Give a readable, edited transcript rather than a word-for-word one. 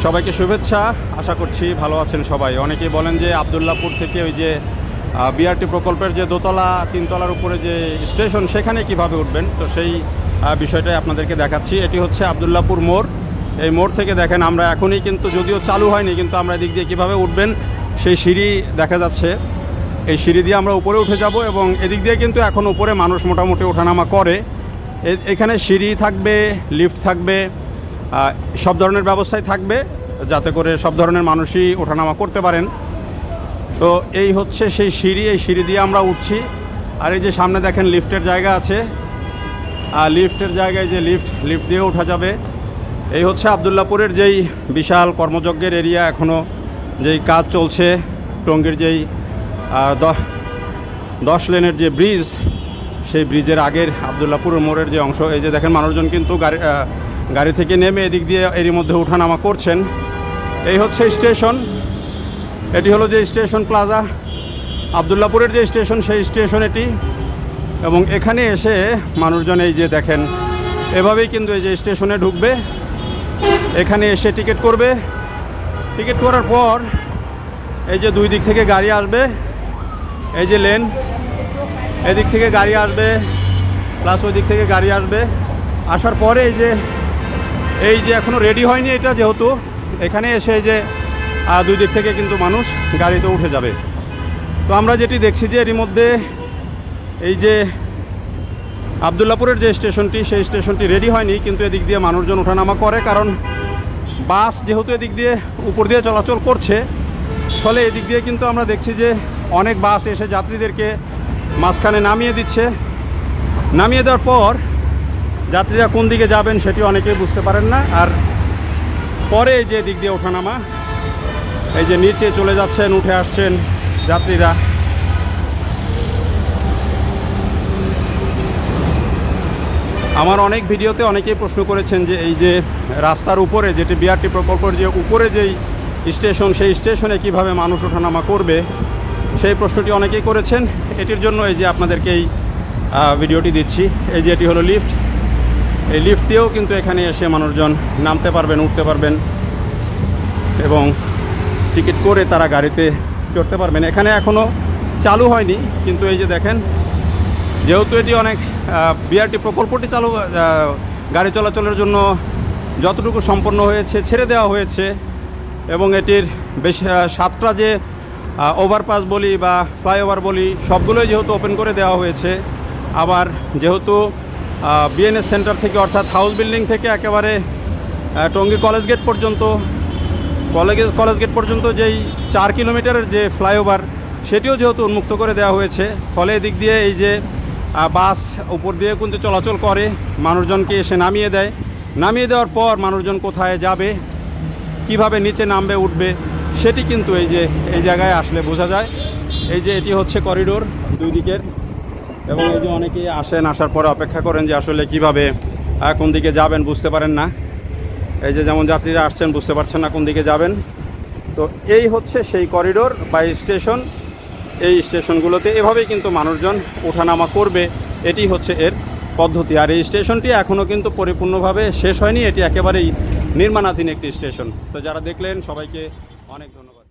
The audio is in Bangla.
সবাইকে শুভেচ্ছা। আশা করছি ভালো আছেন সবাই। অনেকেই বলেন যে আবদুল্লাহপুর থেকে ওই যে বিআরটি প্রকল্পের যে দোতলা তিনতলার উপরে যে স্টেশন সেখানে কিভাবে উঠবেন, তো সেই বিষয়টাই আপনাদেরকে দেখাচ্ছি। এটি হচ্ছে আবদুল্লাহপুর মোড়। এই মোড় থেকে দেখেন আমরা এখনই কিন্তু, যদিও চালু হয়নি, কিন্তু আমরা এদিক দিয়ে কীভাবে উঠবেন সেই সিঁড়ি দেখা যাচ্ছে। এই সিঁড়ি দিয়ে আমরা উপরে উঠে যাব এবং এদিক দিয়ে কিন্তু এখন উপরে মানুষ মোটামুটি ওঠানামা করে। এখানে সিঁড়ি থাকবে, লিফট থাকবে, সব ধরনের ব্যবস্থাই থাকবে যাতে করে সব ধরনের মানুষই ওঠানামা করতে পারেন। তো এই হচ্ছে সেই সিঁড়ি, এই সিঁড়ি দিয়ে আমরা উঠছি। আর এই যে সামনে দেখেন লিফটের জায়গা আছে, আর লিফটের জায়গায় যে লিফট দিয়ে ওঠা যাবে। এই হচ্ছে আবদুল্লাহপুরের যেই বিশাল কর্মযজ্ঞের এরিয়া, এখনও যেই কাজ চলছে, টঙ্গীর যেই 10 লেনের যে ব্রিজ, সেই ব্রিজের আগের আবদুল্লাহপুর মোড়ের যে অংশ। এই যে দেখেন মানুষজন কিন্তু গাড়ি থেকে নেমে এদিক দিয়ে এরই মধ্যে ওঠানামা করছেন। এই হচ্ছে স্টেশন, এটি হলো যে স্টেশন প্লাজা, আবদুল্লাহপুরের যে স্টেশন সেই স্টেশন এটি। এবং এখানে এসে মানুষজন এই যে দেখেন এভাবেই কিন্তু এই যে স্টেশনে ঢুকবে, এখানে এসে টিকিট করবে। টিকিট করার পর এই যে দুই দিক থেকে গাড়ি আসবে, এই যে লেন, এদিক থেকে গাড়ি আসবে প্লাস ওই দিক থেকে গাড়ি আসবে। আসার পরে এই যে এখনও রেডি হয়নি এটা, যেহেতু এখানে এসে যে দুই দিক থেকে কিন্তু মানুষ গাড়িতে উঠে যাবে। তো আমরা যেটি দেখছি যে এরই মধ্যে এই যে আবদুল্লাহপুরের যে স্টেশনটি, সেই স্টেশনটি রেডি হয়নি, কিন্তু এদিক দিয়ে মানুষজন ওঠানামা করে। কারণ বাস যেহেতু এদিক দিয়ে উপর দিয়ে চলাচল করছে, ফলে এদিক দিয়ে কিন্তু আমরা দেখছি যে অনেক বাস এসে যাত্রীদেরকে মাঝখানে নামিয়ে দিচ্ছে। নামিয়ে দেওয়ার পর যাত্রীরা কোন দিকে যাবেন সেটি অনেকেই বুঝতে পারেন না। আর পরে এই যে দিক দিয়ে ওঠানামা, এই যে নিচে চলে যাচ্ছেন, উঠে আসছেন যাত্রীরা। আমার অনেক ভিডিওতে অনেকেই প্রশ্ন করেছেন যে এই যে রাস্তার উপরে, যেটি বিআরটি প্রকল্পের যে উপরে যেই স্টেশন, সেই স্টেশনে কিভাবে মানুষ ওঠানামা করবে, সেই প্রশ্নটি অনেকেই করেছেন। এটির জন্য এই যে আপনাদেরকে এই ভিডিওটি দিচ্ছি। এই যে এটি হলো লিফট, এই লিফট দিয়েও কিন্তু এখানে এসে মানুষজন নামতে পারবেন, উঠতে পারবেন এবং টিকিট করে তারা গাড়িতে চড়তে পারবেন। এখানে এখনও চালু হয়নি, কিন্তু এই যে দেখেন, যেহেতু এটি অনেক বিআরটি প্রকল্পটি গাড়ি চলাচলের জন্য যতটুকু সম্পন্ন হয়েছে ছেড়ে দেওয়া হয়েছে, এবং এটির বেশ 7টা যে ওভারপাস বলি বা ফ্লাইওভার বলি, সবগুলোই যেহেতু ওপেন করে দেওয়া হয়েছে। আবার যেহেতু বিএনএস সেন্টার থেকে, অর্থাৎ হাউস বিল্ডিং থেকে একেবারে টঙ্গী কলেজ গেট পর্যন্ত যেই 4 কিলোমিটারের যে ফ্লাইওভার, সেটিও যেহেতু উন্মুক্ত করে দেওয়া হয়েছে, ফলে এদিক দিয়ে এই যে বাস উপর দিয়ে কিন্তু চলাচল করে, মানুষজনকে এসে নামিয়ে দেয়। নামিয়ে দেওয়ার পর মানুষজন কোথায় যাবে, কিভাবে নিচে নামবে, উঠবে, সেটি কিন্তু এই জায়গায় আসলে বোঝা যায়। এই যে এটি হচ্ছে করিডোর দুই দিকের, এবং এই যে অনেকেই আসেন, আসার পরে অপেক্ষা করেন যে আসলে কিভাবে কোন দিকে যাবেন, বুঝতে পারেন না। এই যে যেমন যাত্রীরা আসছেন, বুঝতে পারছেন না কোন দিকে যাবেন। তো এই হচ্ছে সেই করিডোর বা স্টেশন। এই স্টেশনগুলোতে এভাবেই কিন্তু মানুষজন ওঠানামা করবে, এটি হচ্ছে এর পদ্ধতি। আর এই স্টেশনটি এখনও কিন্তু পরিপূর্ণভাবে শেষ হয়নি, এটি একেবারেই নির্মাণাধীন একটি স্টেশন। তো যারা দেখলেন সবাইকে অনেক ধন্যবাদ।